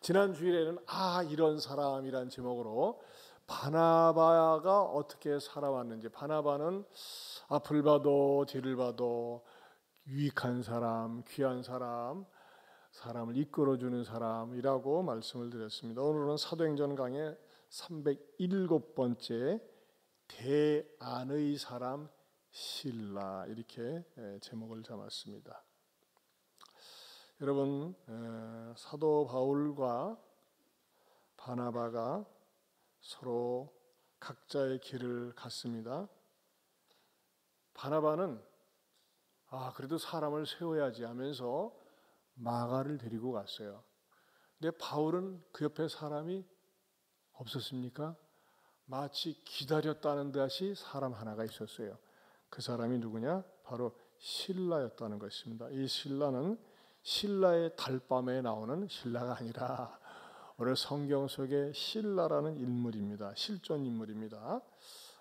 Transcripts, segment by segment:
지난 주일에는 이런 사람이란 제목으로 바나바가 어떻게 살아왔는지, 바나바는 앞을 봐도 뒤를 봐도 유익한 사람, 귀한 사람, 사람을 이끌어주는 사람이라고 말씀을 드렸습니다. 오늘은 사도행전 강의 307번째 대안의 사람 실라, 이렇게 제목을 잡았습니다. 여러분, 사도 바울과 바나바가 서로 각자의 길을 갔습니다. 바나바는 그래도 사람을 세워야지 하면서 마가를 데리고 갔어요. 근데 바울은 그 옆에 사람이 없었습니까? 마치 기다렸다는 듯이 사람 하나가 있었어요. 그 사람이 누구냐? 바로 실라였다는 것입니다. 이 실라는 신라의 달밤에 나오는 신라가 아니라 오늘 성경 속에 실라라는 인물입니다. 실존 인물입니다.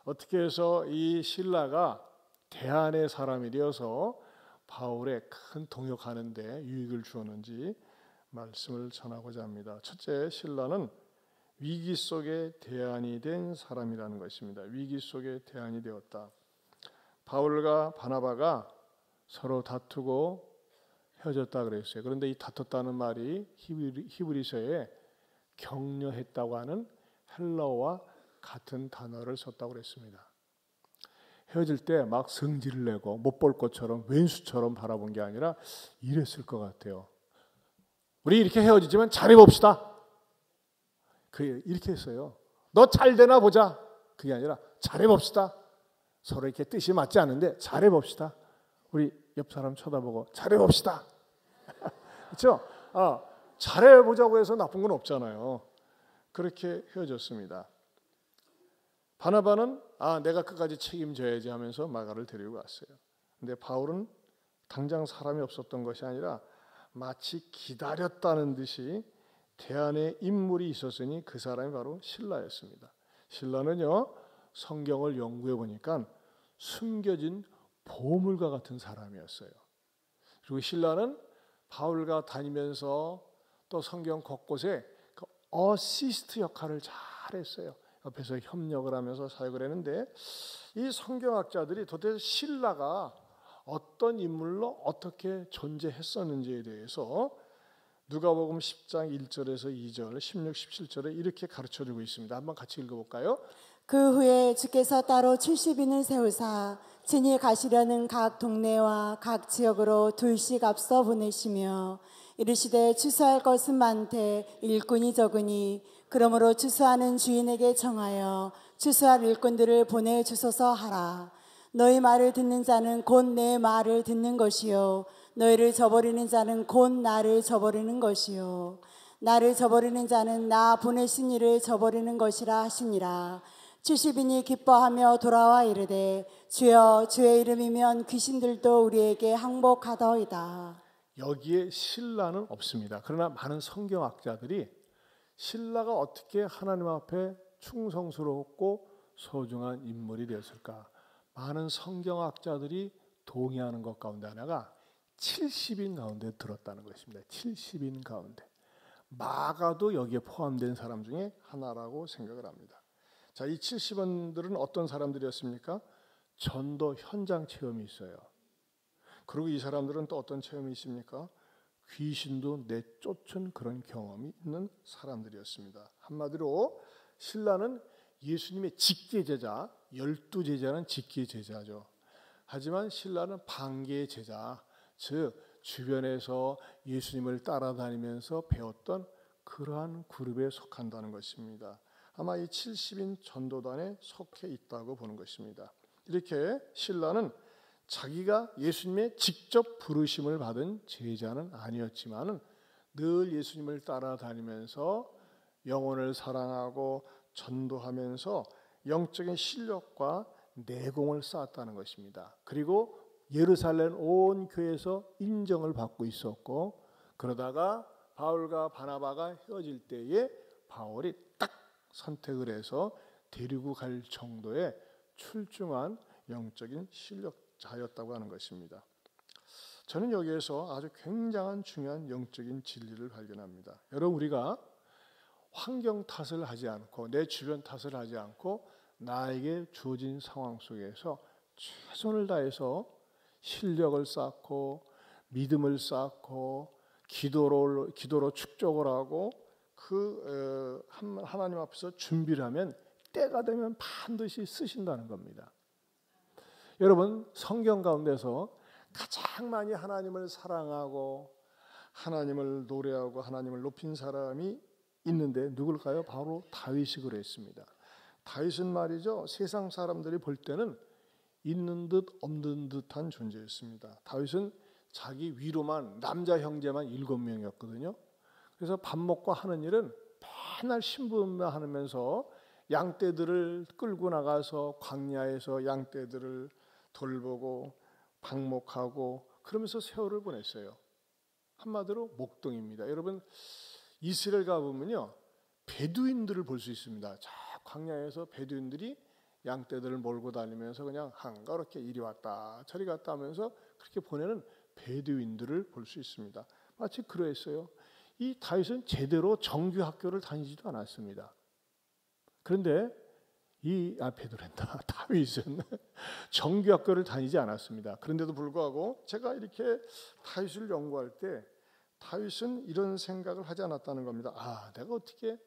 어떻게 해서 이 실라가 대안의 사람이 되어서 바울의 큰 동역하는 데 유익을 주었는지 말씀을 전하고자 합니다. 첫째, 실라는 위기 속에 대안이 된 사람이라는 것입니다. 위기 속에 대안이 되었다. 바울과 바나바가 서로 다투고 헤어졌다 그랬어요. 그런데 이 다퉜다는 말이 히브리서에 격려했다고 하는 헬라어와 같은 단어를 썼다고 그랬습니다. 헤어질 때 막 성질을 내고 못 볼 것처럼 왼수처럼 바라본 게 아니라 이랬을 것 같아요. 우리 이렇게 헤어지지만 잘해봅시다. 이렇게 했어요. 너 잘 되나 보자. 그게 아니라 잘해봅시다. 서로 이렇게 뜻이 맞지 않는데 잘해봅시다. 우리 옆 사람 쳐다보고 잘해봅시다. 그렇죠? 잘해보자고 해서 나쁜 건 없잖아요. 그렇게 헤어졌습니다. 바나바는 내가 끝까지 책임져야지 하면서 마가를 데리고 갔어요. 근데 바울은 당장 사람이 없었던 것이 아니라 마치 기다렸다는 듯이 대안에 인물이 있었으니 그 사람이 바로 실라였습니다. 실라는요, 성경을 연구해 보니까 숨겨진 보물과 같은 사람이었어요. 그리고 실라는 바울과 다니면서 또 성경 곳곳에 그 어시스트 역할을 잘했어요. 옆에서 협력을 하면서 사역을 했는데, 이 성경학자들이 도대체 실라가 어떤 인물로 어떻게 존재했었는지에 대해서 누가복음 10장 1절에서 2절, 16, 17절에 이렇게 가르쳐주고 있습니다. 한번 같이 읽어볼까요? 그 후에 주께서 따로 70인을 세우사 친히 가시려는 각 동네와 각 지역으로 둘씩 앞서 보내시며 이르시되 추수할 것은 많되 일꾼이 적으니 그러므로 추수하는 주인에게 청하여 추수할 일꾼들을 보내주소서 하라. 너희 말을 듣는 자는 곧 내 말을 듣는 것이요 너희를 저버리는 자는 곧 나를 저버리는 것이요 나를 저버리는 자는 나 보내신 이를 저버리는 것이라 하시니라. 70인이 기뻐하며 돌아와 이르되 주여 주의 이름이면 귀신들도 우리에게 항복하더이다. 여기에 실라는 없습니다. 그러나 많은 성경학자들이 실라가 어떻게 하나님 앞에 충성스럽고 소중한 인물이 되었을까? 많은 성경학자들이 동의하는 것 가운데 하나가 70인 가운데 들었다는 것입니다. 70인 가운데. 마가도 여기에 포함된 사람 중에 하나라고 생각을 합니다. 자, 이 70인들은 어떤 사람들이었습니까? 전도 현장 체험이 있어요. 그리고 이 사람들은 또 어떤 체험이 있습니까? 귀신도 내쫓은 그런 경험이 있는 사람들이었습니다. 한마디로 실라는 예수님의 직계 제자, 12제자는 직계 제자죠. 하지만 실라는 반계 제자, 즉 주변에서 예수님을 따라다니면서 배웠던 그러한 그룹에 속한다는 것입니다. 아마 이 70인 전도단에 속해 있다고 보는 것입니다. 이렇게 실라는 자기가 예수님의 직접 부르심을 받은 제자는 아니었지만 늘 예수님을 따라다니면서 영혼을 사랑하고 전도하면서 영적인 실력과 내공을 쌓았다는 것입니다. 그리고 예루살렘 온 교회에서 인정을 받고 있었고, 그러다가 바울과 바나바가 헤어질 때에 바울이 딱 선택을 해서 데리고 갈 정도의 출중한 영적인 실력자였다고 하는 것입니다. 저는 여기에서 아주 굉장한 중요한 영적인 진리를 발견합니다. 여러분, 우리가 환경 탓을 하지 않고 내 주변 탓을 하지 않고 나에게 주어진 상황 속에서 최선을 다해서 실력을 쌓고 믿음을 쌓고 기도로 축적을 하고 하나님 앞에서 준비를 하면 때가 되면 반드시 쓰신다는 겁니다. 여러분, 성경 가운데서 가장 많이 하나님을 사랑하고 하나님을 노래하고 하나님을 높인 사람이 있는데 누굴까요? 바로 다윗이 그랬습니다. 다윗은 말이죠, 세상 사람들이 볼 때는 있는 듯 없는 듯한 존재였습니다. 다윗은 자기 위로만 남자 형제만 7명이었거든요. 그래서 밥 먹고 하는 일은 맨날 신부만 하면서 양떼들을 끌고 나가서 광야에서 양떼들을 돌보고 방목하고 그러면서 세월을 보냈어요. 한마디로 목동입니다. 여러분, 이스라엘 가보면요, 베두인들을 볼 수 있습니다. 저 광야에서 베두인들이 양떼들을 몰고 다니면서 그냥 한가롭게 이리 왔다 저리 갔다 하면서 그렇게 보내는 베두인들을 볼 수 있습니다. 마치 그러했어요. 이 다윗은 제대로 정규 학교를 다니지도 않았습니다. 그런데 베드로란다. 다윗은 정규 학교를 다니지 않았습니다. 그런데도 불구하고 제가 이렇게 다윗을 연구할 때 다윗은 이런 생각을 하지 않았다는 겁니다. 내가 어떻게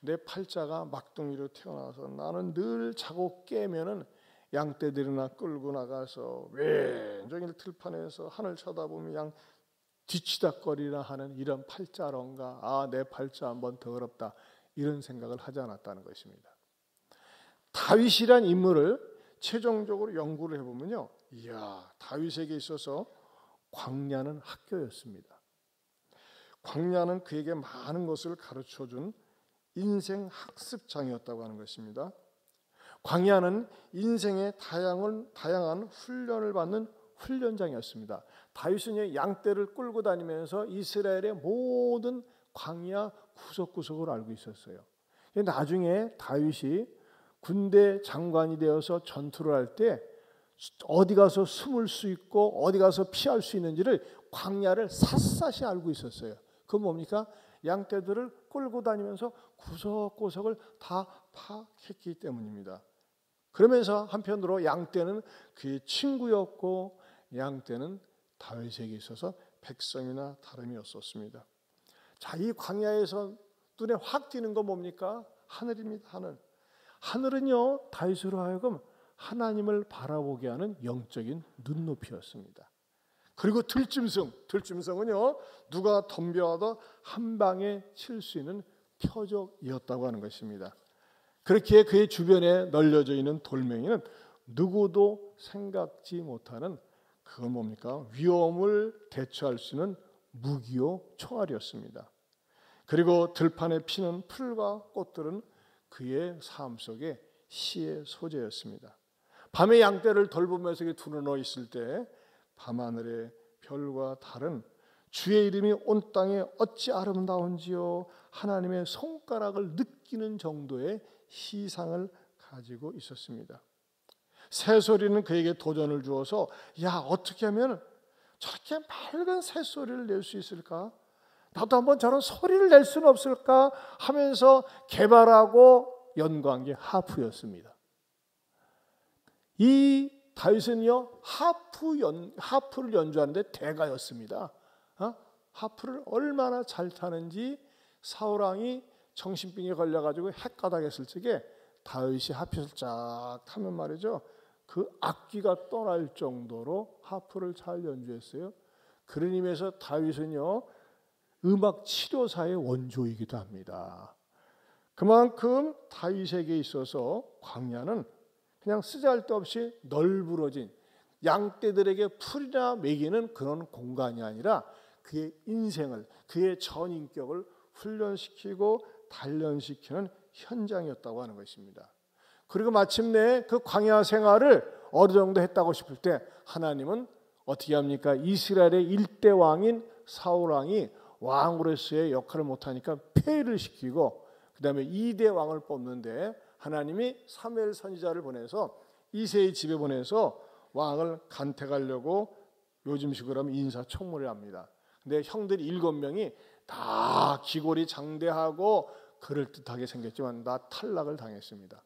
내 팔자가 막둥이로 태어나서 나는 늘 자고 깨면은 양떼들이나 끌고 나가서 왼종일 들판에서 하늘 쳐다보면 양 뒤치다거리나 하는 이런 팔자론가. 내 팔자 한번 더럽다. 이런 생각을 하지 않았다는 것입니다. 다윗이란 인물을 최종적으로 연구를 해보면요, 다윗에게 있어서 광야는 학교였습니다. 광야는 그에게 많은 것을 가르쳐준 인생 학습장이었다고 하는 것입니다. 광야는 인생의 다양한 훈련을 받는 훈련장이었습니다. 다윗은 양떼를 끌고 다니면서 이스라엘의 모든 광야 구석구석을 알고 있었어요. 나중에 다윗이 군대 장관이 되어서 전투를 할 때 어디 가서 숨을 수 있고 어디 가서 피할 수 있는지를 광야를 샅샅이 알고 있었어요. 그건 뭡니까? 양떼들을 끌고 다니면서 구석구석을 다 파악했기 때문입니다. 그러면서 한편으로 양떼는 그의 친구였고 양떼는 다윗에게 있어서 백성이나 다름이 없었습니다. 자, 이 광야에서 눈에 확 띄는 건 뭡니까? 하늘입니다. 하늘. 하늘은요, 다윗으로 하여금 하나님을 바라보게 하는 영적인 눈높이였습니다. 그리고 들짐승은요, 누가 덤벼와도 한 방에 칠 수 있는 표적이었다고 하는 것입니다. 그렇게 그의 주변에 널려져 있는 돌멩이는 누구도 생각지 못하는 그건 뭡니까? 위험을 대처할 수 있는 무기요 총알이었습니다. 그리고 들판에 피는 풀과 꽃들은 그의 삶 속에 시의 소재였습니다. 밤에 양떼를 돌보면서 두루누워 있을 때 밤하늘의 별과 달은 주의 이름이 온 땅에 어찌 아름다운지요, 하나님의 손가락을 느끼는 정도의 시상을 가지고 있었습니다. 새소리는 그에게 도전을 주어서 어떻게 하면 저렇게 맑은 새소리를 낼 수 있을까? 나도 한번 저런 소리를 낼 수는 없을까? 하면서 개발하고 연구한 게 하프였습니다. 이 다윗은요, 하프를 연주하는데 대가였습니다. 하프를 얼마나 잘 타는지 사울왕이 정신병에 걸려가지고 헷가닥했을 적에 다윗이 하프를 쫙 타면 말이죠, 그 악기가 떠날 정도로 하프를 잘 연주했어요. 그런 의미에서 다윗은요, 음악 치료사의 원조이기도 합니다. 그만큼 다윗에게 있어서 광야는 그냥 쓰잘데없이 널브러진 양떼들에게 풀이나 먹이는 그런 공간이 아니라 그의 인생을, 그의 전인격을 훈련시키고 단련시키는 현장이었다고 하는 것입니다. 그리고 마침내 그 광야 생활을 어느 정도 했다고 싶을 때 하나님은 어떻게 합니까? 이스라엘의 1대 왕인 사울왕이 왕으로서의 역할을 못하니까 폐위를 시키고 그 다음에 2대 왕을 뽑는데 하나님이 사무엘 선지자를 보내서 이새의 집에 보내서 왕을 간택하려고 요즘식으로 하면 인사청문회를 합니다. 근데 형들이 7명이 다 기골이 장대하고 그럴듯하게 생겼지만 나 탈락을 당했습니다.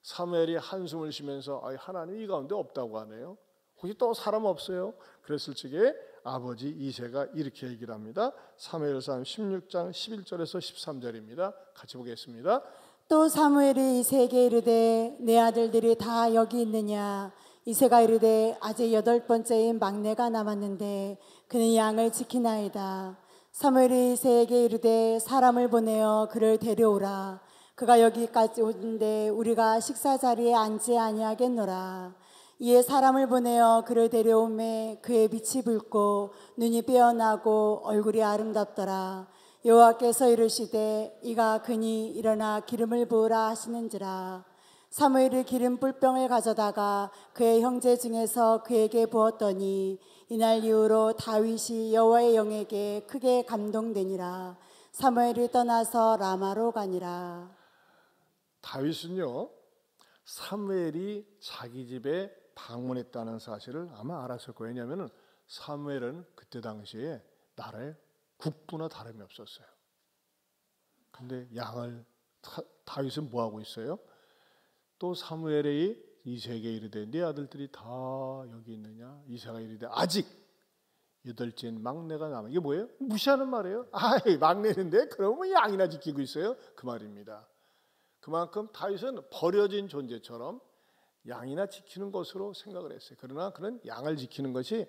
사무엘이 한숨을 쉬면서 하나님 이 가운데 없다고 하네요. 혹시 또 사람 없어요? 그랬을 적에 아버지 이새가 이렇게 얘기를 합니다. 사무엘상 16장 11절에서 13절입니다. 같이 보겠습니다. 또 사무엘이 이새에게 이르되 내 아들들이 다 여기 있느냐. 이새가 이르되 아직 8번째인 막내가 남았는데 그는 양을 지키나이다. 사무엘이 이새에게 이르되 사람을 보내어 그를 데려오라. 그가 여기까지 오는데 우리가 식사 자리에 앉지 아니하겠노라. 이에 사람을 보내어 그를 데려오매 그의 빛이 붉고 눈이 빼어나고 얼굴이 아름답더라. 여호와께서 이르시되 이가 그니 일어나 기름을 부으라 하시는지라. 사무엘이 기름 뿔병을 가져다가 그의 형제 중에서 그에게 부었더니 이날 이후로 다윗이 여호와의 영에게 크게 감동되니라. 사무엘이 떠나서 라마로 가니라. 다윗은요, 사무엘이 자기 집에 방문했다는 사실을 아마 알았을 거예요. 왜냐하면 사무엘은 그때 당시에 나라의 국부나 다름이 없었어요. 근데 다윗은 뭐 하고 있어요? 또 사무엘이 이새에게 이르되 네 아들들이 다 여기 있느냐? 이새가 이르되 아직 8째인 막내가 남아. 이게 뭐예요? 무시하는 말이에요. 막내인데 그러면 양이나 지키고 있어요? 그 말입니다. 그만큼 다윗은 버려진 존재처럼 양이나 지키는 것으로 생각을 했어요. 그러나 그는 양을 지키는 것이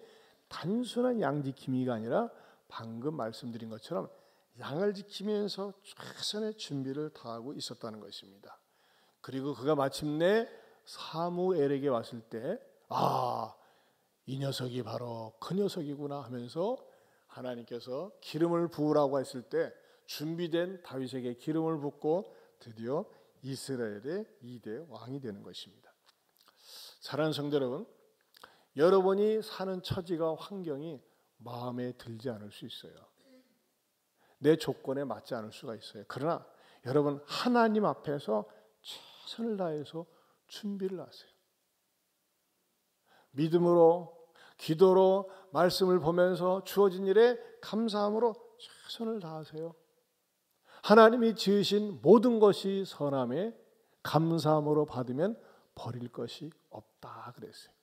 단순한 양 지킴이가 아니라 방금 말씀드린 것처럼 양을 지키면서 최선의 준비를 다하고 있었다는 것입니다. 그리고 그가 마침내 사무엘에게 왔을 때 이 녀석이 바로 그 녀석이구나 하면서 하나님께서 기름을 부으라고 했을 때 준비된 다윗에게 기름을 붓고 드디어 이스라엘의 2대 왕이 되는 것입니다. 사랑하는 성도 여러분, 여러분이 사는 처지가 환경이 마음에 들지 않을 수 있어요. 내 조건에 맞지 않을 수가 있어요. 그러나 여러분 하나님 앞에서 최선을 다해서 준비를 하세요. 믿음으로, 기도로, 말씀을 보면서 주어진 일에 감사함으로 최선을 다하세요. 하나님이 지으신 모든 것이 선함에 감사함으로 받으면 버릴 것이 없다 그랬어요.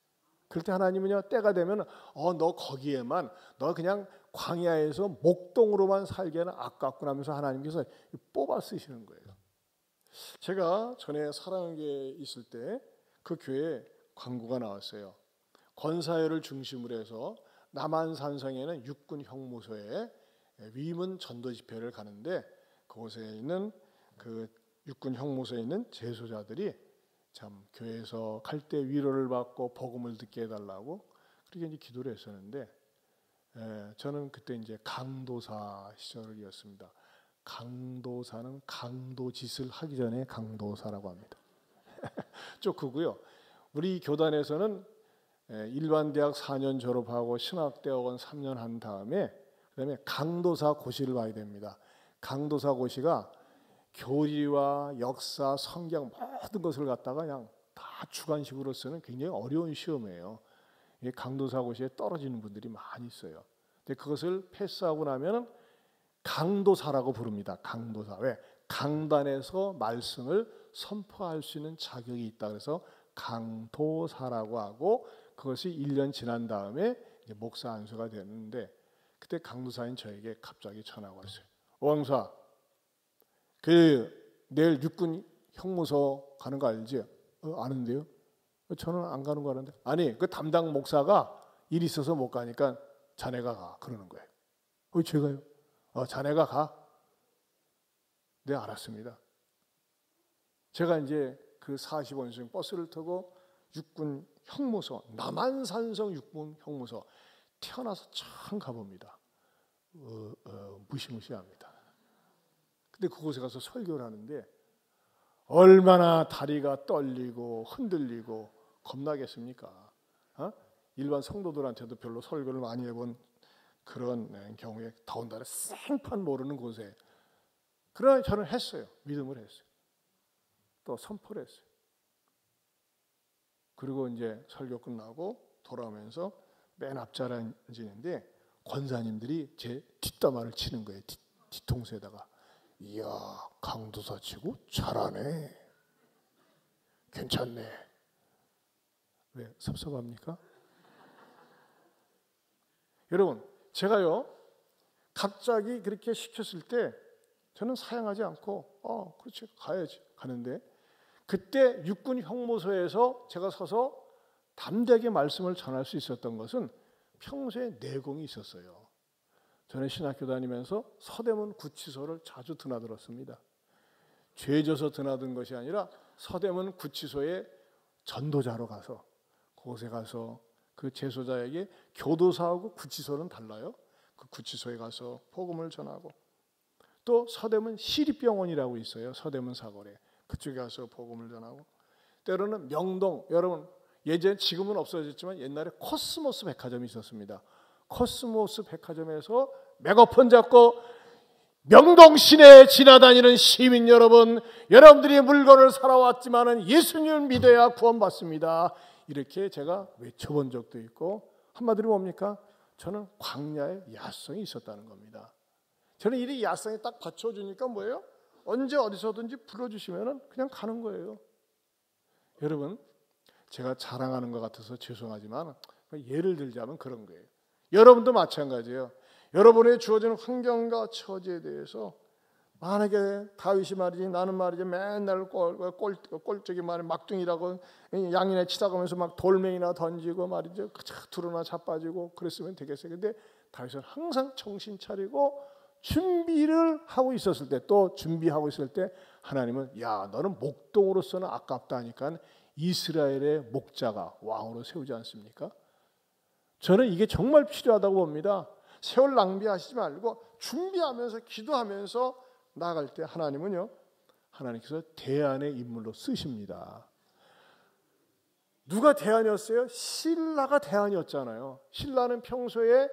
그럴 때 하나님은요, 때가 되면 너 거기에만, 너 그냥 광야에서 목동으로만 살기에는 아깝구나 하면서 하나님께서 뽑아 쓰시는 거예요. 제가 전에 사랑교회에 있을 때 그 교회에 광고가 나왔어요. 권사회를 중심으로 해서 남한산성에는 육군 형무소에 위문 전도 집회를 가는데 그곳에 있는 그 육군 형무소에 있는 제소자들이 참 교회에서 갈 때 위로를 받고 복음을 듣게 해달라고 그렇게 이제 기도를 했었는데 저는 그때 이제 강도사 시절이었습니다. 강도사는 강도 짓을 하기 전에 강도사라고 합니다. 좀 크고요. 우리 교단에서는 일반 대학 4년 졸업하고 신학대학원 3년 한 다음에 그다음에 강도사 고시를 봐야 됩니다. 강도사 고시가 교리와 역사, 성경 모든 것을 갖다가 그냥 다 주관식으로 쓰는 굉장히 어려운 시험이에요. 강도사 고시에 떨어지는 분들이 많이 있어요. 근데 그것을 패스하고 나면은 강도사라고 부릅니다. 강도사. 왜? 강단에서 말씀을 선포할 수 있는 자격이 있다. 그래서 강도사라고 하고 그것이 1년 지난 다음에 이제 목사 안수가 되는데 그때 강도사인 저에게 갑자기 전화가 왔어요. 왕사, 내일 육군 형무소 가는 거 알지? 아는데요? 저는 안 가는 거 아는데. 아니, 그 담당 목사가 일 있어서 못 가니까 자네가 가. 그러는 거예요. 제가요? 자네가 가. 네, 알았습니다. 제가 이제 그 40원씩 버스를 타고 육군 형무소, 남한산성 육군 형무소 태어나서 처음 가봅니다. 무시무시합니다. 근데 그곳에 가서 설교를 하는데 얼마나 다리가 떨리고 흔들리고 겁나겠습니까? 일반 성도들한테도 별로 설교를 많이 해본 그런 경우에 더군다나 생판 모르는 곳에 그러나 저는 했어요. 믿음을 했어요. 또 선포를 했어요. 그리고 이제 설교 끝나고 돌아오면서 맨 앞자리에 앉는데 권사님들이 제 뒷담화를 치는 거예요. 뒤통수에다가. 이야, 강도사 치고 잘하네. 괜찮네. 왜 섭섭합니까? 여러분, 제가요 갑자기 그렇게 시켰을 때 저는 사양하지 않고 그렇지 가야지 가는데, 그때 육군 형무소에서 제가 서서 담대하게 말씀을 전할 수 있었던 것은 평소에 내공이 있었어요. 저는 신학교 다니면서 서대문 구치소를 자주 드나들었습니다. 죄져서 드나든 것이 아니라 서대문 구치소에 전도자로 가서 그곳에 가서 그 재소자에게, 교도소하고 구치소는 달라요. 그 구치소에 가서 복음을 전하고, 또 서대문 시립병원이라고 있어요. 서대문 사거리에. 그쪽에 가서 복음을 전하고, 때로는 명동, 여러분 지금은 없어졌지만 옛날에 코스모스 백화점이 있었습니다. 코스모스 백화점에서 메가폰 잡고 명동 시내에 지나다니는 시민 여러분, 여러분들이 물건을 사러 왔지만은 예수님을 믿어야 구원받습니다. 이렇게 제가 외쳐본 적도 있고, 한마디로 뭡니까? 저는 광야에 야성이 있었다는 겁니다. 저는 이 야성이 딱 받쳐주니까 뭐예요? 언제 어디서든지 불러주시면 그냥 가는 거예요. 여러분, 제가 자랑하는 것 같아서 죄송하지만 예를 들자면 그런 거예요. 여러분도 마찬가지예요. 여러분의 주어진 환경과 처지에 대해서, 만약에 다윗이 말이지, 나는 말이지 맨날 꼴쪽이 말이 막둥이라고 양이나 치다가면서 막 돌멩이나 던지고 말이죠, 두루나 자빠지고 그랬으면 되겠어요. 근데 다윗은 항상 정신 차리고 준비를 하고 있었을 때, 또 준비하고 있을 때 하나님은 야, 너는 목동으로서는 아깝다 하니까 이스라엘의 목자가 왕으로 세우지 않습니까? 저는 이게 정말 필요하다고 봅니다. 세월 낭비하시지 말고 준비하면서 기도하면서 나아갈 때 하나님은요, 하나님께서 대안의 인물로 쓰십니다. 누가 대안이었어요? 신라가 대안이었잖아요. 신라는 평소에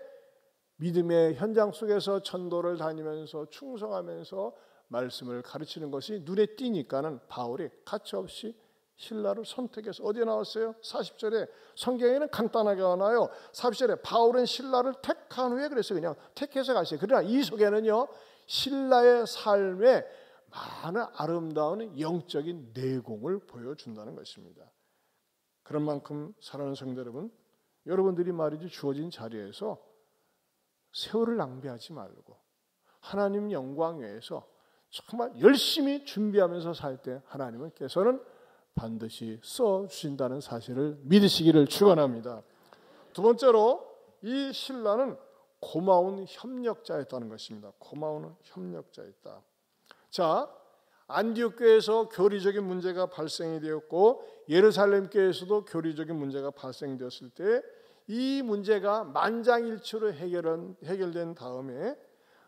믿음의 현장 속에서 전도를 다니면서 충성하면서 말씀을 가르치는 것이 눈에 띄니까는 바울이 가차없이 신라를 선택해서, 어디에 나왔어요? 40절에 성경에는 간단하게 나와요. 40절에 바울은 신라를 택한 후에 그래서 그냥 택해서 가시죠. 그러나 이 속에는요, 신라의 삶에 많은 아름다운 영적인 내공을 보여준다는 것입니다. 그런 만큼 사랑하는 성도 여러분, 여러분들이 말이죠, 주어진 자리에서 세월을 낭비하지 말고 하나님 영광 외에서 정말 열심히 준비하면서 살 때 하나님께서는 반드시 써주신다는 사실을 믿으시기를 축원합니다. 두 번째로, 이 신라는 고마운 협력자였다는 것입니다. 고마운 협력자였다. 자, 안디옥 교회에서 교리적인 문제가 발생이 되었고, 예루살렘 교회에서도 교리적인 문제가 발생되었을 때 이 문제가 만장일치로 해결된 다음에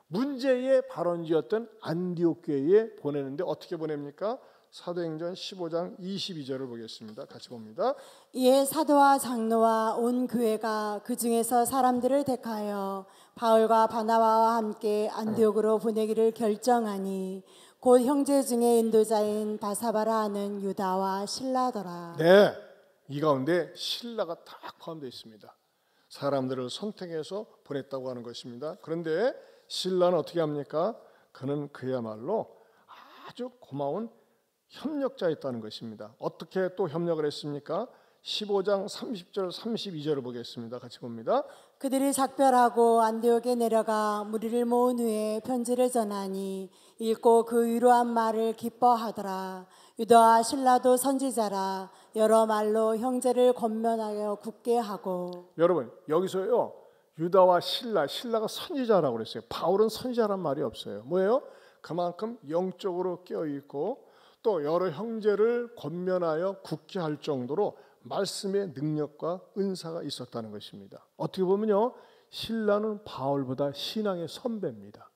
문제의 발원지였던 안디옥 교회에 보내는데 어떻게 보냅니까? 사도행전 15장 22절을 보겠습니다. 같이 봅니다. 이에 사도와 장로와 온 교회가 그 중에서 사람들을 택하여 바울과 바나바와 함께 안디옥으로 보내기를 결정하니 곧 형제 중에 인도자인 바사바라 하는 유다와 실라더라. 네, 이 가운데 신라가 딱 포함되어 있습니다. 사람들을 선택해서 보냈다고 하는 것입니다. 그런데 신라는 어떻게 합니까? 그는 그야말로 아주 고마운 협력자였다는 것입니다. 어떻게 또 협력을 했습니까? 15장 30절 32절을 보겠습니다. 같이 봅니다. 그들이 작별하고 안디옥에 내려가 무리를 모은 후에 편지를 전하니 읽고 그 위로한 말을 기뻐하더라. 유다와 실라도 선지자라. 여러 말로 형제를 권면하여 굳게 하고. 여러분, 여기서요, 유다와 신라가 선지자라고 그랬어요. 바울은 선지자란 말이 없어요. 뭐예요? 그만큼 영적으로 깨어있고 또 여러 형제를 권면하여 굳게 할 정도로 말씀의 능력과 은사가 있었다는 것입니다. 어떻게 보면요, 신라는 바울보다 신앙의 선배입니다.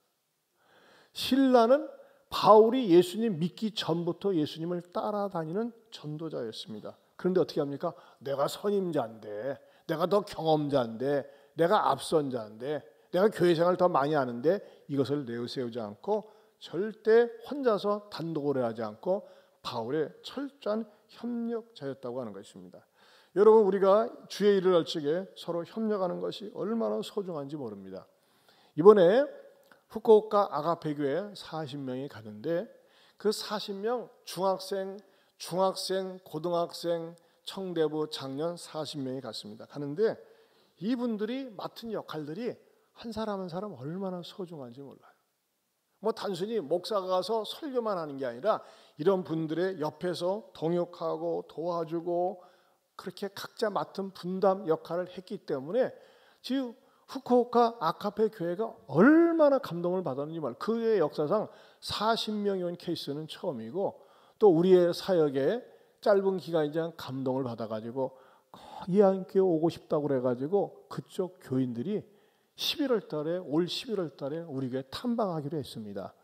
신라는 바울이 예수님 믿기 전부터 예수님을 따라다니는 전도자였습니다. 그런데 어떻게 합니까? 내가 선임자인데, 내가 더 경험자인데, 내가 앞선 자인데, 내가 교회 생활을 더 많이 하는데 이것을 내세우지 않고 절대 혼자서 단독으로 하지 않고 바울의 철저한 협력자였다고 하는 것입니다. 여러분, 우리가 주의 일을 할 적에 서로 협력하는 것이 얼마나 소중한지 모릅니다. 이번에 후쿠오카 아가페 교회 40명이 가는데 그 40명 중학생, 고등학생, 청대부, 장년 40명이 갔습니다. 가는데 이분들이 맡은 역할들이 한 사람 한 사람 얼마나 소중한지 몰라요. 뭐 단순히 목사가 가서 설교만 하는 게 아니라 이런 분들의 옆에서 동역하고 도와주고 그렇게 각자 맡은 분담 역할을 했기 때문에 지금 후쿠오카 아카페 교회가 얼마나 감동을 받았는지 말이에요. 그의 역사상 40명이 온 케이스는 처음이고 또 우리의 사역에 짧은 기간이지만 감동을 받아가지고 이한교회 오고 싶다고 그래가지고 그쪽 교인들이 올 11월 달에 우리 교회 탐방하기로 했습니다.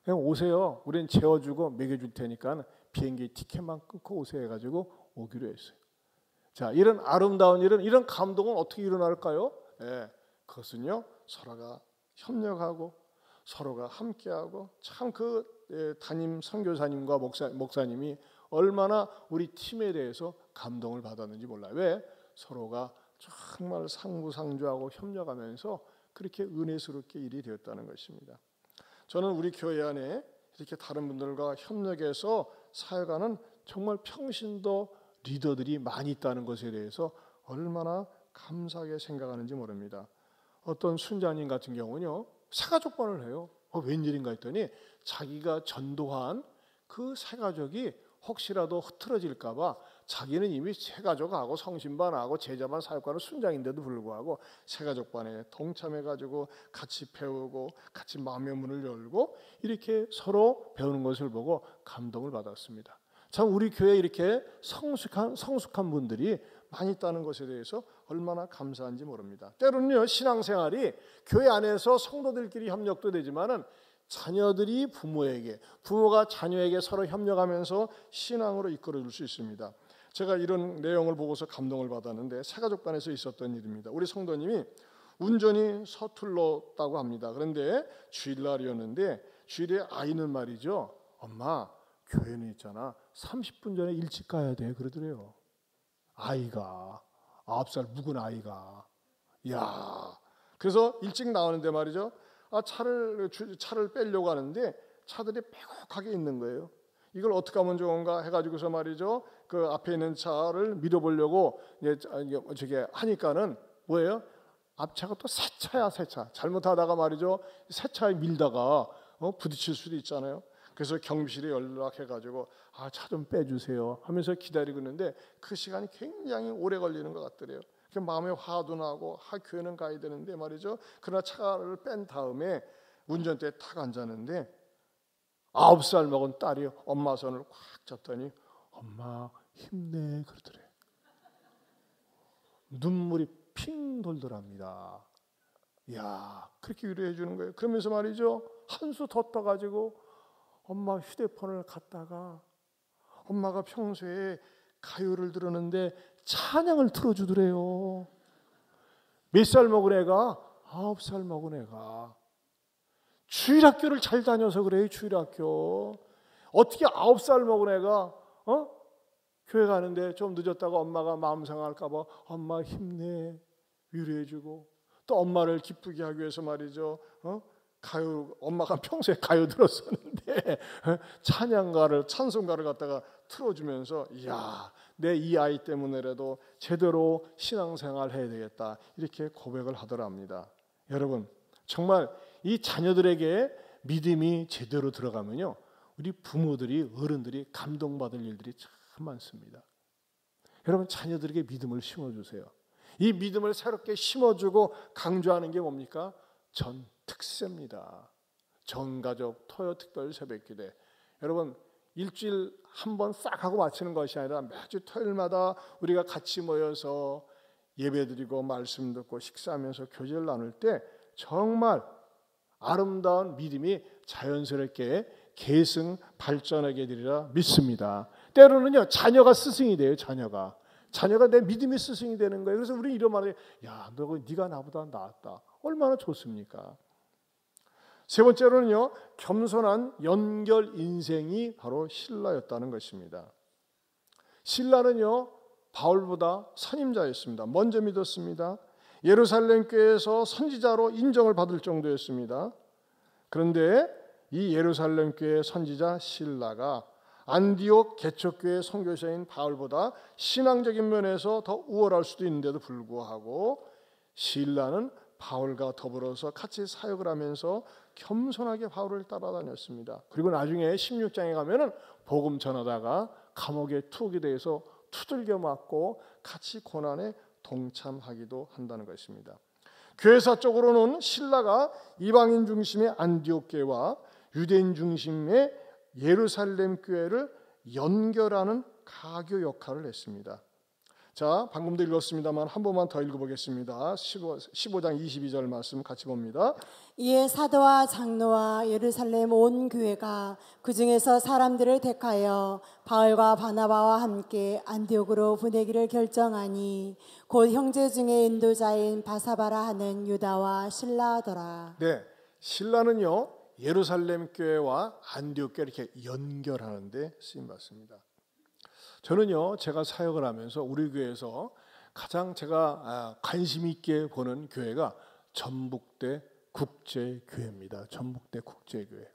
그냥 오세요. 우리는 재워주고 먹여줄 테니까 비행기 티켓만 끊고 오세요 해가지고 오기로 했어요. 자, 이런 아름다운 일은, 이런 감동은 어떻게 일어날까요? 그것은요, 서로가 협력하고 서로가 함께하고 참 그 담임 선교사님과 목사님이 얼마나 우리 팀에 대해서 감동을 받았는지 몰라요. 왜? 서로가 정말 상부상조하고 협력하면서 그렇게 은혜스럽게 일이 되었다는 것입니다. 저는 우리 교회 안에 이렇게 다른 분들과 협력해서 사역하는 정말 평신도 리더들이 많이 있다는 것에 대해서 얼마나 감사하게 생각하는지 모릅니다. 어떤 순자님 같은 경우는요, 새가족반을 해요. 웬일인가 했더니 자기가 전도한 그 새가족이 혹시라도 흐트러질까 봐 자기는 이미 새가족하고 성신반하고 제자반 사역하는 순장인데도 불구하고 새가족반에 동참해가지고 같이 배우고 같이 마음의 문을 열고 이렇게 서로 배우는 것을 보고 감동을 받았습니다. 참 우리 교회에 이렇게 성숙한 분들이 많이 있다는 것에 대해서 얼마나 감사한지 모릅니다. 때로는요, 신앙생활이 교회 안에서 성도들끼리 협력도 되지만은 자녀들이 부모에게, 부모가 자녀에게 서로 협력하면서 신앙으로 이끌어줄 수 있습니다. 제가 이런 내용을 보고서 감동을 받았는데 새가족반에서 있었던 일입니다. 우리 성도님이 운전이 서툴렀다고 합니다. 그런데 주일날이었는데 주일에 아이는 말이죠, 엄마 교회는 있잖아 30분 전에 일찍 가야 돼 그러더래요. 아이가 9살 묵은 아이가. 야, 그래서 일찍 나오는데 말이죠, 차를 빼려고 하는데 차들이 빼곡하게 있는 거예요. 이걸 어떻게 하면 좋은가 해가지고서 말이죠, 그 앞에 있는 차를 밀어보려고 저게 하니까는 뭐예요? 앞차가 또 새 차야, 새 차. 잘못하다가 말이죠, 새 차에 밀다가 부딪힐 수도 있잖아요. 그래서 경비실에 연락해가지고 차 좀 빼주세요 하면서 기다리고 있는데 그 시간이 굉장히 오래 걸리는 것 같더래요. 마음에 화도 나고 교회는 가야 되는데 말이죠. 그러나 차를 뺀 다음에 운전대에 탁 앉았는데 9살 먹은 딸이 엄마 손을 꽉 잡더니 엄마 힘내 그러더래. 눈물이 핑 돌더랍니다. 이야, 그렇게 위로해 주는 거예요. 그러면서 말이죠, 한 수 더 떠가지고 엄마 휴대폰을 갖다가 엄마가 평소에 가요를 들었는데 찬양을 틀어주더래요. 몇 살 먹은 애가? 9살 먹은 애가. 주일학교를 잘 다녀서 그래요. 주일학교. 어떻게 9살 먹은 애가 교회 가는데 좀 늦었다가 엄마가 마음 상할까 봐 엄마 힘내 위로해주고, 또 엄마를 기쁘게 하기 위해서 말이죠, 가요, 엄마가 평소에 가요 들었었는데 찬송가를 갖다가 틀어주면서 이야, 내 이 아이 때문에라도 제대로 신앙생활 해야 되겠다 이렇게 고백을 하더랍니다. 여러분, 정말 이 자녀들에게 믿음이 제대로 들어가면요, 우리 부모들이, 어른들이 감동받을 일들이 참 많습니다. 여러분, 자녀들에게 믿음을 심어주세요. 이 믿음을 새롭게 심어주고 강조하는 게 뭡니까? 전 특세입니다. 전가족 토요특별 새벽기도. 여러분, 일주일 한 번 싹 하고 마치는 것이 아니라 매주 토요일마다 우리가 같이 모여서 예배드리고 말씀 듣고 식사하면서 교제를 나눌 때 정말 아름다운 믿음이 자연스럽게 계승 발전하게 되리라 믿습니다. 때로는요, 자녀가 스승이 돼요. 자녀가 내 믿음이 스승이 되는 거예요. 그래서 우리 이런 말을, 야, 네가 나보다 낫다. 얼마나 좋습니까? 세 번째로는요, 겸손한 연결 인생이 바로 신라였다는 것입니다. 신라는요, 바울보다 선임자였습니다. 먼저 믿었습니다. 예루살렘 교회에서 선지자로 인정을 받을 정도였습니다. 그런데 이 예루살렘 교회 선지자 실라가 안디옥 개척교회 선교사인 바울보다 신앙적인 면에서 더 우월할 수도 있는데도 불구하고 실라는 바울과 더불어서 같이 사역을 하면서 겸손하게 바울을 따라다녔습니다. 그리고 나중에 16장에 가면은 복음 전하다가 감옥에 투옥이 돼서 두들겨 맞고 같이 고난에 동참하기도 한다는 것입니다. 교회사적으로는 실라가 이방인 중심의 안디옥 교회와 유대인 중심의 예루살렘 교회를 연결하는 가교 역할을 했습니다. 자, 방금도 읽었습니다만 한 번만 더 읽어보겠습니다. 15장 22절 말씀 같이 봅니다. 이에 사도와 장로와 예루살렘 온 교회가 그 중에서 사람들을 택하여 바울과 바나바와 함께 안디옥으로 보내기를 결정하니 곧 형제 중에 인도자인 바사바라 하는 유다와 실라더라. 네, 실라는요 예루살렘 교회와 안디옥 교회 이렇게 연결하는 데 쓰임 받습니다. 저는요 제가 사역을 하면서 우리 교회에서 가장 제가 관심 있게 보는 교회가 전북대 국제교회입니다. 전북대 국제교회.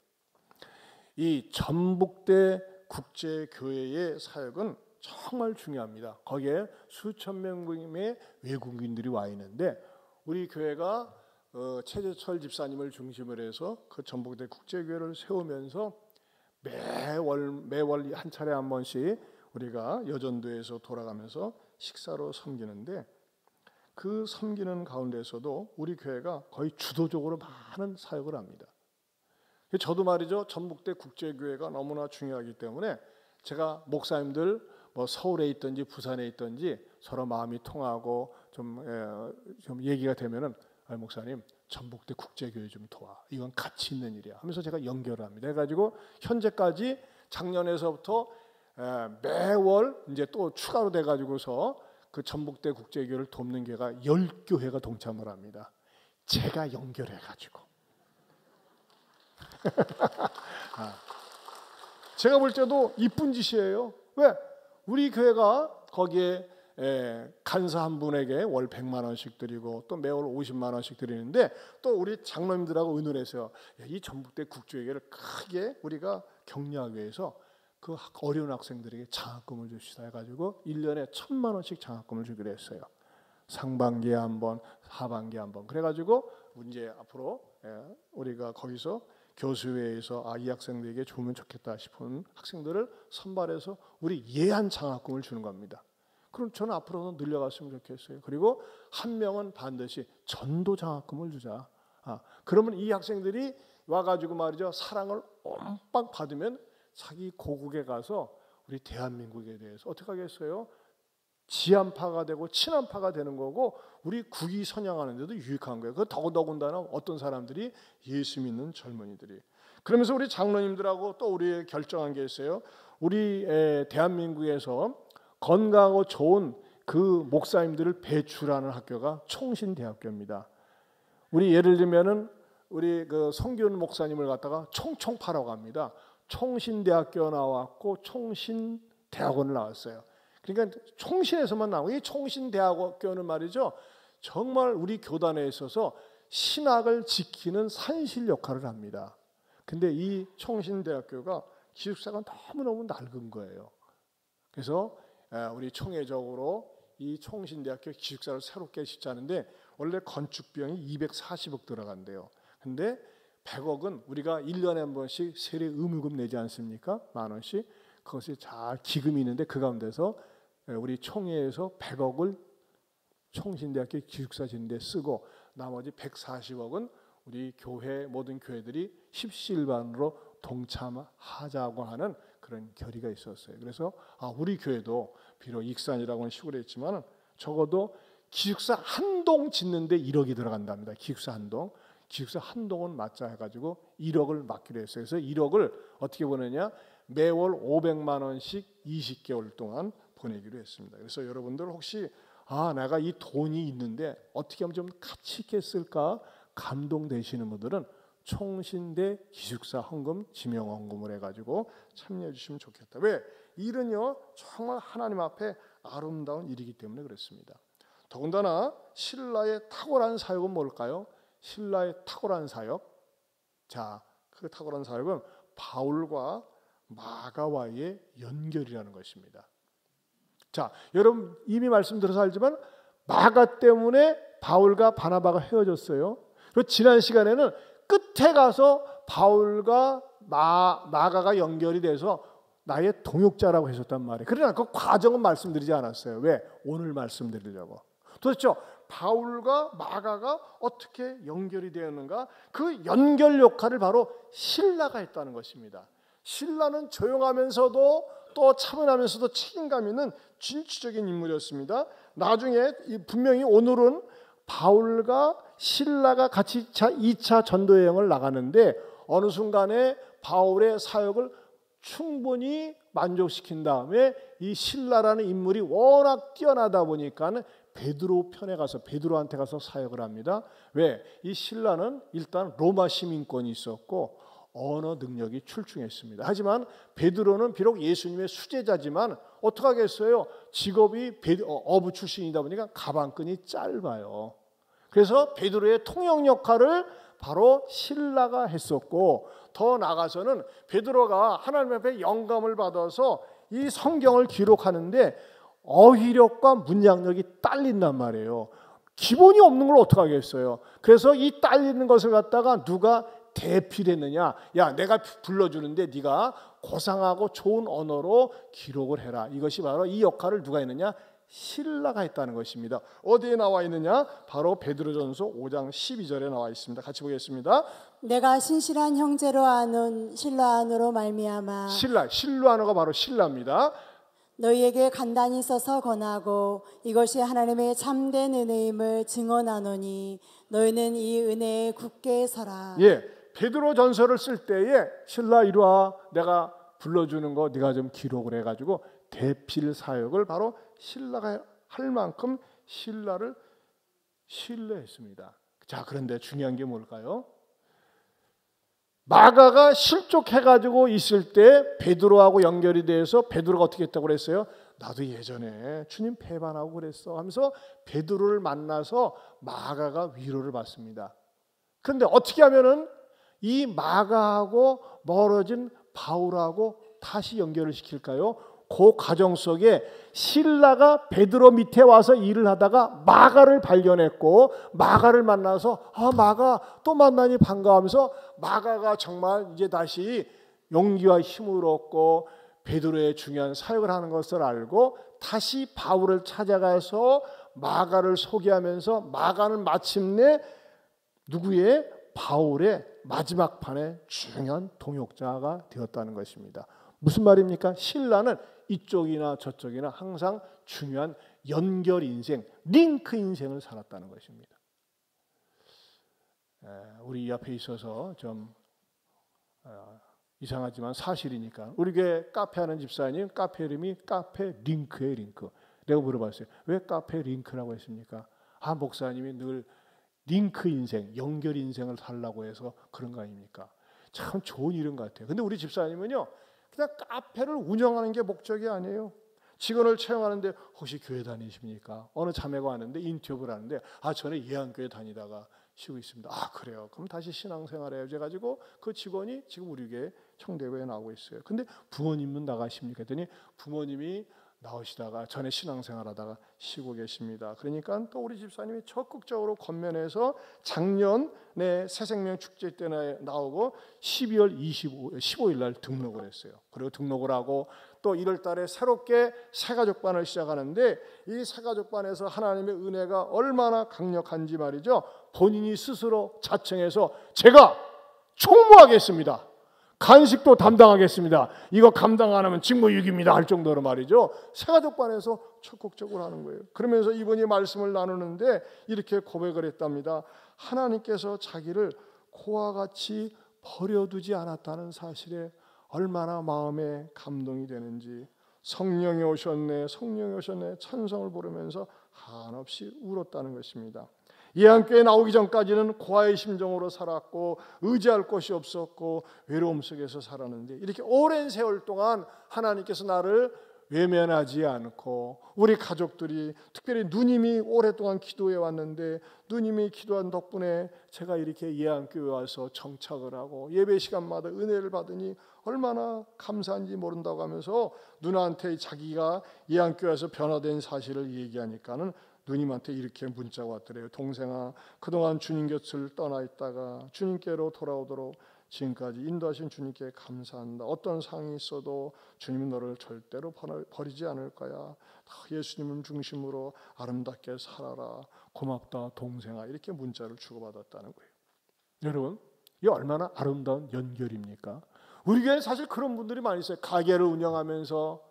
이 전북대 국제교회의 사역은 정말 중요합니다. 거기에 수천 명의 외국인들이 와 있는데 우리 교회가 최재철 집사님을 중심으로 해서 그 전북대 국제교회를 세우면서 매월 한 차례 한 번씩 우리가 여전도에서 돌아가면서 식사로 섬기는데 그 섬기는 가운데서도 우리 교회가 거의 주도적으로 많은 사역을 합니다. 저도 말이죠 전북대 국제교회가 너무나 중요하기 때문에 제가 목사님들 서울에 있든지 부산에 있든지 서로 마음이 통하고 좀 얘기가 되면은 목사님 전북대 국제교회 좀 도와. 이건 가치 있는 일이야 하면서 제가 연결을 합니다. 해가지고 현재까지 작년에서부터 매월 이제 또 추가로 돼가지고서 그 전북대 국제교회를 돕는 교회가 10교회가 동참을 합니다. 제가 연결해가지고 제가 볼 때도 이쁜 짓이에요. 왜? 우리 교회가 거기에 간사 한 분에게 월 100만 원씩 드리고 또 매월 50만 원씩 드리는데 또 우리 장로님들하고 의논을 해서요. 이 전북대 국제교회를 크게 우리가 격려하기 위해서 그 어려운 학생들에게 장학금을 줍시다 해가지고 1년에 1,000만 원씩 장학금을 주기로 했어요. 상반기에 한 번, 하반기에 한 번. 그래가지고 이제 앞으로 우리가 거기서 교수회에서 이 학생들에게 주면 좋겠다 싶은 학생들을 선발해서 우리 예한 장학금을 주는 겁니다. 그럼 저는 앞으로는 늘려갔으면 좋겠어요. 그리고 한 명은 반드시 전도 장학금을 주자. 그러면 이 학생들이 와가지고 말이죠 사랑을 옴빵 받으면 자기 고국에 가서 우리 대한민국에 대해서 어떻게 하겠어요? 지한파가 되고 친한파가 되는 거고 우리 국위 선양하는 데도 유익한 거예요. 그 더군다나 어떤 사람들이 예수 믿는 젊은이들이. 그러면서 우리 장로님들하고 또 우리 결정한 게 있어요. 우리 대한민국에서 건강하고 좋은 그 목사님들을 배출하는 학교가 총신대학교입니다. 우리 예를 들면은 우리 그 성균 목사님을 갖다가 총파라고 합니다. 총신대학교 나왔고 총신대학원을 나왔어요. 그러니까 총신에서만 나오고 이 총신대학교는 말이죠. 정말 우리 교단에 있어서 신학을 지키는 산실 역할을 합니다. 근데 이 총신대학교가 기숙사가 너무너무 낡은 거예요. 그래서 우리 총회적으로 이 총신대학교 기숙사를 새롭게 짓자는데 원래 건축 비용이 240억 들어간대요. 근데 100억은 우리가 1년에 한 번씩 세례 의무금 내지 않습니까? 10,000원씩. 그것이 잘 기금이 있는데 그 가운데서 우리 총회에서 100억을 총신대학교 기숙사 짓는 데 쓰고 나머지 140억은 우리 교회 모든 교회들이 십시일반으로 동참하자고 하는 그런 결의가 있었어요. 그래서 우리 교회도 비록 익산이라고는 시골에 있지만 적어도 기숙사 한 동 짓는데 1억이 들어간답니다. 기숙사 한 동. 기숙사 한 동은 맞자 해가지고 1억을 맡기로 했어요. 그래서 1억을 어떻게 보내냐? 매월 500만 원씩 20개월 동안 보내기로 했습니다. 그래서 여러분들 혹시 내가 이 돈이 있는데 어떻게 하면 좀 가치 있게 쓸까 감동되시는 분들은 총신대 기숙사 헌금 지명 헌금을 해가지고 참여해 주시면 좋겠다. 왜? 일은요 정말 하나님 앞에 아름다운 일이기 때문에 그렇습니다. 더군다나 신라의 탁월한 사역은 뭘까요? 신라의 탁월한 사역. 자, 그 탁월한 사역은 바울과 마가와의 연결이라는 것입니다. 자, 여러분 이미 말씀드려서 알지만 마가 때문에 바울과 바나바가 헤어졌어요. 그리고 지난 시간에는 끝에 가서 바울과 마가가 연결이 돼서 나의 동역자라고 했었단 말이에요. 그러나 그 과정은 말씀드리지 않았어요. 왜? 오늘 말씀드리려고. 도대체 바울과 마가가 어떻게 연결이 되었는가? 그 연결 역할을 바로 실라가 했다는 것입니다. 실라는 조용하면서도 또 차분하면서도 책임감 있는 진취적인 인물이었습니다. 나중에 분명히 오늘은 바울과 실라가 같이 2차 전도 여행을 나가는데 어느 순간에 바울의 사역을 충분히 만족시킨 다음에 이 실라라는 인물이 워낙 뛰어나다 보니까 베드로 편에 가서 베드로한테 가서 사역을 합니다. 왜? 이 실라는 일단 로마 시민권이 있었고 언어 능력이 출중했습니다. 하지만 베드로는 비록 예수님의 수제자지만 어떡하겠어요? 직업이 어부 출신이다 보니까 가방끈이 짧아요. 그래서 베드로의 통역 역할을 바로 실라가 했었고, 더 나아가서는 베드로가 하나님 앞에 영감을 받아서 이 성경을 기록하는데 어휘력과 문장력이 딸린단 말이에요. 기본이 없는 걸 어떡하겠어요? 그래서 이 딸리는 것을 갖다가 누가 대필했느냐? 야, 내가 불러주는데 네가 고상하고 좋은 언어로 기록을 해라. 이것이 바로 이 역할을 누가 했느냐? 실라가 했다는 것입니다. 어디에 나와 있느냐? 바로 베드로전서 5장 12절에 나와 있습니다. 같이 보겠습니다. 내가 신실한 형제로 아는 실라 안으로 말미암아 실로 안어가 바로 실라입니다. 너희에게 간단히 써서 권하고 이것이 하나님의 참된 은혜임을 증언하노니 너희는 이 은혜에 굳게 서라. 예, 베드로 전서를 쓸 때에 실라 이리 와, 내가 불러주는 거 네가 좀 기록을 해가지고 대필 사역을 바로 실라가 할 만큼 실라를 신뢰했습니다. 자, 그런데 중요한 게 뭘까요? 마가가 실족해가지고 있을 때 베드로하고 연결이 돼서 베드로가 어떻게 했다고 그랬어요? 나도 예전에 주님 배반하고 그랬어 하면서 베드로를 만나서 마가가 위로를 받습니다. 그런데 어떻게 하면은 이 마가하고 멀어진 바울하고 다시 연결을 시킬까요? 그 과정 속에 실라가 베드로 밑에 와서 일을 하다가 마가를 발견했고 마가를 만나서 마가 또 만나니 반가워하면서 마가가 정말 이제 다시 용기와 힘을 얻고 베드로의 중요한 사역을 하는 것을 알고 다시 바울을 찾아가서 마가를 소개하면서 마가는 마침내 누구의? 바울의 마지막 판의 중요한 동역자가 되었다는 것입니다. 무슨 말입니까? 실라는 이쪽이나 저쪽이나 항상 중요한 연결 인생, 링크 인생을 살았다는 것입니다. 우리 이 앞에 있어서 좀 이상하지만 사실이니까 우리 교회 카페 하는 집사님 카페 이름이 카페 링크예요. 링크. 내가 물어봤어요. 왜 카페 링크라고 했습니까? 목사님이 늘 링크 인생, 연결 인생을 살라고 해서 그런 거 아닙니까? 참 좋은 이름 같아요. 근데 우리 집사님은요, 그냥 카페를 운영하는 게 목적이 아니에요. 직원을 채용하는데 혹시 교회 다니십니까? 어느 자매가 왔는데 인터뷰를 하는데 저는 예안교회 다니다가 쉬고 있습니다. 그래요? 그럼 다시 신앙생활 해야지 해가지고 그 직원이 지금 우리 교회 청대교회에 나오고 있어요. 근데 부모님은 나가십니까? 했더니 부모님이 나오시다가 전에 신앙생활하다가 쉬고 계십니다. 그러니까 또 우리 집사님이 적극적으로 권면해서 작년에 새생명 축제 때 나오고 12월 15일 날 등록을 했어요. 그리고 등록을 하고 또 1월 달에 새롭게 새가족반을 시작하는데 이 새가족반에서 하나님의 은혜가 얼마나 강력한지 말이죠. 본인이 스스로 자청해서 제가 총무하겠습니다. 간식도 담당하겠습니다. 이거 감당 안 하면 직무유기입니다 할 정도로 말이죠. 새가족반에서 적극적으로 하는 거예요. 그러면서 이분이 말씀을 나누는데 이렇게 고백을 했답니다. 하나님께서 자기를 고와 같이 버려두지 않았다는 사실에 얼마나 마음에 감동이 되는지 성령이 오셨네, 성령이 오셨네 찬송을 부르면서 한없이 울었다는 것입니다. 예안교회 나오기 전까지는 고아의 심정으로 살았고 의지할 곳이 없었고 외로움 속에서 살았는데 이렇게 오랜 세월 동안 하나님께서 나를 외면하지 않고 우리 가족들이 특별히 누님이 오랫동안 기도해 왔는데 누님이 기도한 덕분에 제가 이렇게 예안교회 와서 정착을 하고 예배 시간마다 은혜를 받으니 얼마나 감사한지 모른다고 하면서 누나한테 자기가 예안교회에서 변화된 사실을 얘기하니까는 누님한테 이렇게 문자가 왔더래요. 동생아, 그동안 주님 곁을 떠나 있다가 주님께로 돌아오도록 지금까지 인도하신 주님께 감사한다. 어떤 상황이 있어도 주님은 너를 절대로 버리지 않을 거야. 예수님을 중심으로 아름답게 살아라. 고맙다 동생아. 이렇게 문자를 주고받았다는 거예요. 여러분, 이게 얼마나 아름다운 연결입니까? 우리 교회는 사실 그런 분들이 많이 있어요. 가게를 운영하면서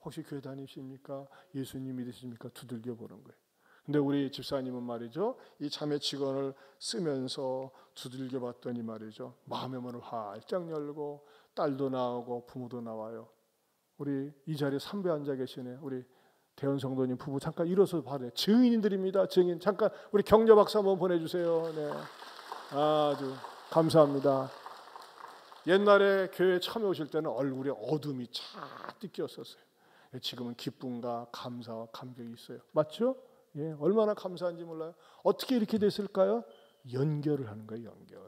혹시 교회 다니십니까? 예수님 믿으십니까? 두들겨 보는 거예요. 근데 우리 집사님은 말이죠, 이 자매 직원을 쓰면서 두들겨 봤더니 말이죠, 마음의 문을 활짝 열고 딸도 나오고 부모도 나와요. 우리 이 자리에 3배 앉아 계시네. 우리 대원 성도님 부부 잠깐 일어서 봐요. 증인들입니다. 증인. 잠깐 우리 격려 박수 한번 보내주세요. 네, 아주 감사합니다. 옛날에 교회 처음에 오실 때는 얼굴에 어둠이 잔뜩 끼었었어요. 지금은 기쁨과 감사와 감격이 있어요. 맞죠? 예, 얼마나 감사한지 몰라요. 어떻게 이렇게 됐을까요? 연결을 하는 거예요. 연결.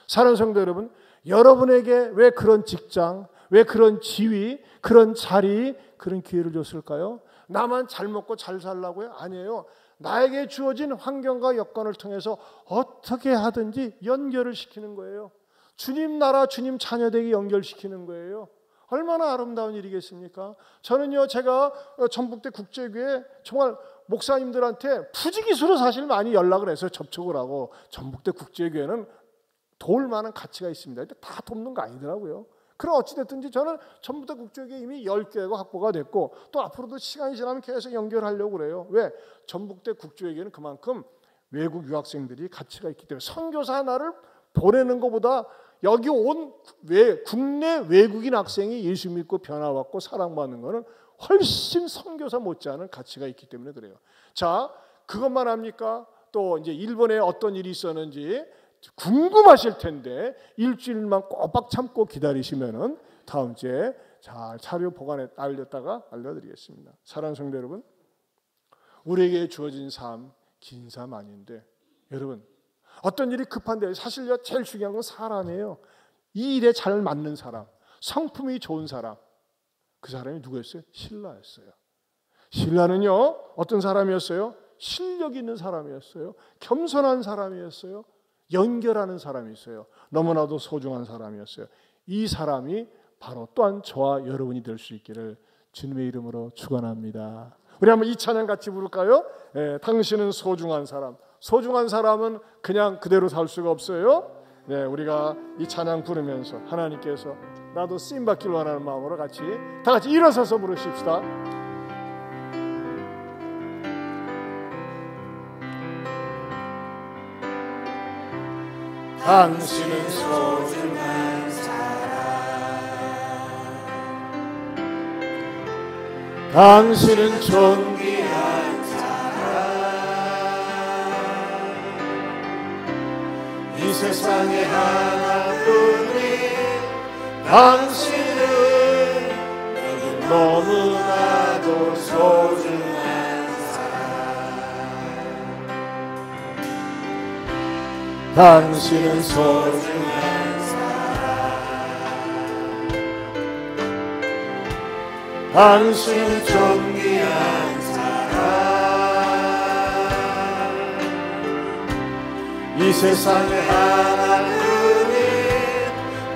사랑하는 성도 여러분, 여러분에게 왜 그런 직장, 왜 그런 지위, 그런 자리, 그런 기회를 줬을까요? 나만 잘 먹고 잘 살라고요? 아니에요. 나에게 주어진 환경과 여건을 통해서 어떻게 하든지 연결을 시키는 거예요. 주님 나라, 주님 자녀되게 연결시키는 거예요. 얼마나 아름다운 일이겠습니까? 저는요, 제가 전북대 국제교회 정말 목사님들한테 푸지기수로 사실 많이 연락을 해서 접촉을 하고, 전북대 국제교회는 도울 만한 가치가 있습니다. 근데 다 돕는 거 아니더라고요. 그럼 어찌됐든지 저는 전북대 국제교회 이미 10개가 확보가 됐고, 또 앞으로도 시간이 지나면 계속 연결하려고 그래요. 왜? 전북대 국제교회는 그만큼 외국 유학생들이 가치가 있기 때문에 선교사 하나를 보내는 것보다 여기 온 국내 외국인 학생이 예수 믿고 변화받고 사랑받는 것은 훨씬 선교사 못지않은 가치가 있기 때문에 그래요. 자, 그것만 합니까? 또 이제 일본에 어떤 일이 있었는지 궁금하실 텐데 일주일만 꼬박 참고 기다리시면은 다음 주에 잘 자료 보관해 알려드리겠습니다. 사랑하는 성도 여러분, 우리에게 주어진 삶 긴 삶 아닌데, 여러분 어떤 일이 급한데 사실요 제일 중요한 건 사람이에요. 이 일에 잘 맞는 사람, 성품이 좋은 사람, 그 사람이 누구였어요? 신라였어요. 신라는요 어떤 사람이었어요? 실력 있는 사람이었어요. 겸손한 사람이었어요. 연결하는 사람이었어요. 너무나도 소중한 사람이었어요. 이 사람이 바로 또한 저와 여러분이 될 수 있기를 주님의 이름으로 축원합니다. 우리 한번 이 찬양 같이 부를까요? 당신은 소중한 사람. 소중한 사람은 그냥 그대로 살 수가 없어요. 네, 우리가 이 찬양 부르면서 하나님께서 나도 쓰임 받기를 원하는 마음으로 다 같이 일어서서 부르십시다. 당신은 소중한 사람, 당신은 존귀한 사람, 이 세상에 하나뿐인 당신은 너무나도 소중한 사람, 당신은 소중한 사람, 당신은 존귀한 사람, 이 세상에 하나뿐인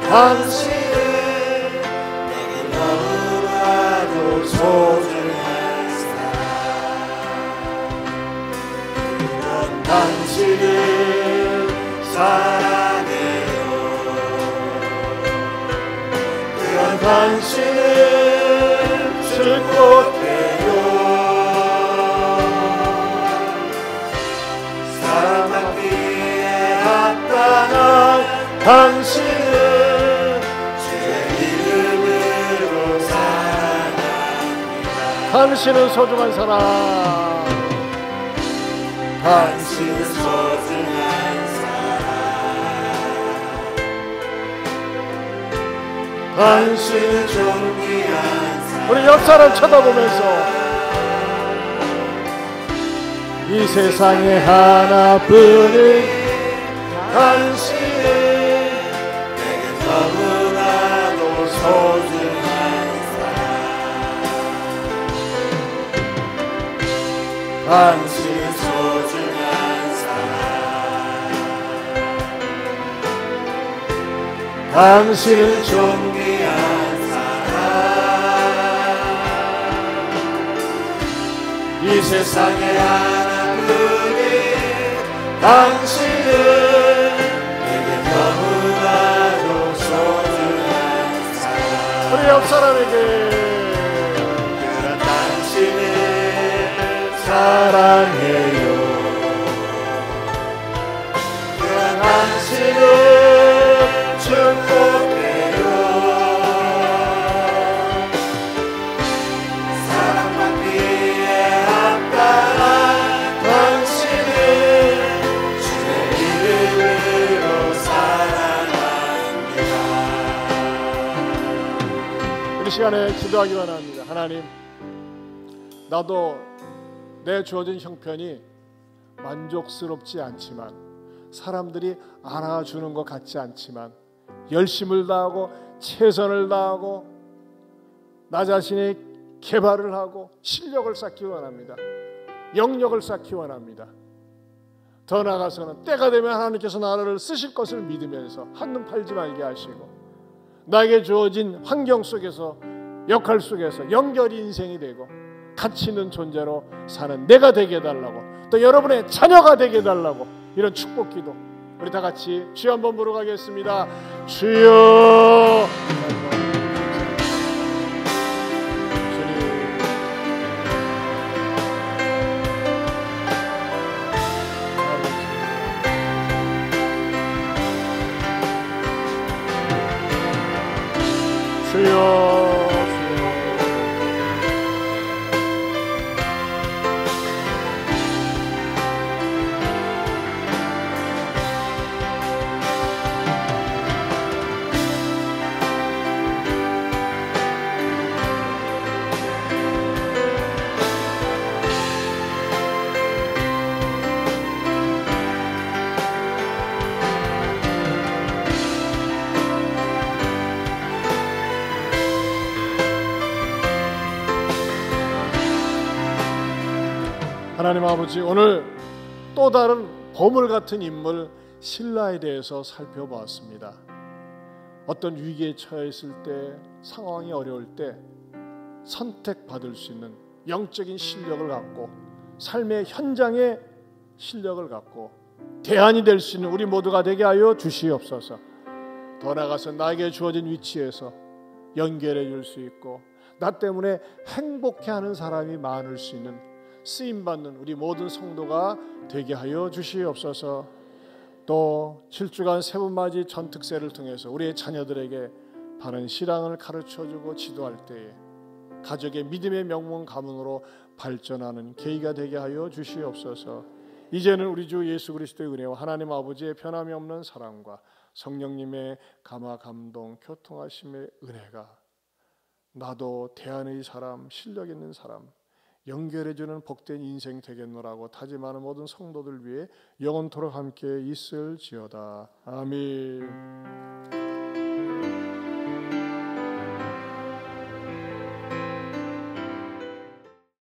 당신은 내게 너무나도 소중한 사람, 그런 당신을 사랑해요. 그런 당신을 즐겁게요. 사랑받기에 합당한 당신을 주의 이름으로 사랑합니다. 당신은 소중한 사람, 당신은 소중한 당신은 존귀한 사람, 우리 옆 사람 쳐다보면서 이 세상에 하나뿐인 당신은 내게 너무나도 소중한 사람 당신은 소중한 사람 당신은 존귀한 사람 이 세상에 당신은 내게 너무나도 소중한 사람 우리 옆 사람에게 그런 당신을 사랑해요 그런 당신을 축복해요 사랑받기에 합당한 당신을 이 시간에 기도하기 원합니다. 하나님, 나도 내 주어진 형편이 만족스럽지 않지만 사람들이 알아주는 것 같지 않지만 열심을 다하고 최선을 다하고 나 자신의 개발을 하고 실력을 쌓기 원합니다. 영역을 쌓기 원합니다. 더 나아가서는 때가 되면 하나님께서 나를 쓰실 것을 믿으면서 한눈 팔지 말게 하시고 나에게 주어진 환경 속에서 역할 속에서 연결이 인생이 되고 가치 있는 존재로 사는 내가 되게 해달라고 또 여러분의 자녀가 되게 해달라고 이런 축복 기도 우리 다 같이 주여 한번 부르가겠습니다. 주여 주여 하나님 아버지, 오늘 또 다른 보물 같은 인물 실라에 대해서 살펴보았습니다. 어떤 위기에 처해 있을 때, 상황이 어려울 때 선택받을 수 있는 영적인 실력을 갖고 삶의 현장의 실력을 갖고 대안이 될 수 있는 우리 모두가 되게 하여 주시옵소서. 더 나아가서 나에게 주어진 위치에서 연결해 줄 수 있고 나 때문에 행복해하는 사람이 많을 수 있는 쓰임받는 우리 모든 성도가 되게 하여 주시옵소서. 또 7주간 세분맞이 전특세를 통해서 우리의 자녀들에게 바른 신앙을 가르쳐주고 지도할 때에 가족의 믿음의 명문 가문으로 발전하는 계기가 되게 하여 주시옵소서. 이제는 우리 주 예수 그리스도의 은혜와 하나님 아버지의 변함이 없는 사랑과 성령님의 감화 감동 교통하심의 은혜가 나도 대안의 사람, 실력 있는 사람, 연결해주는 복된 인생 되겠노라고 다짐하는 모든 성도들 위해 영원토록 함께 있을지어다. 아멘.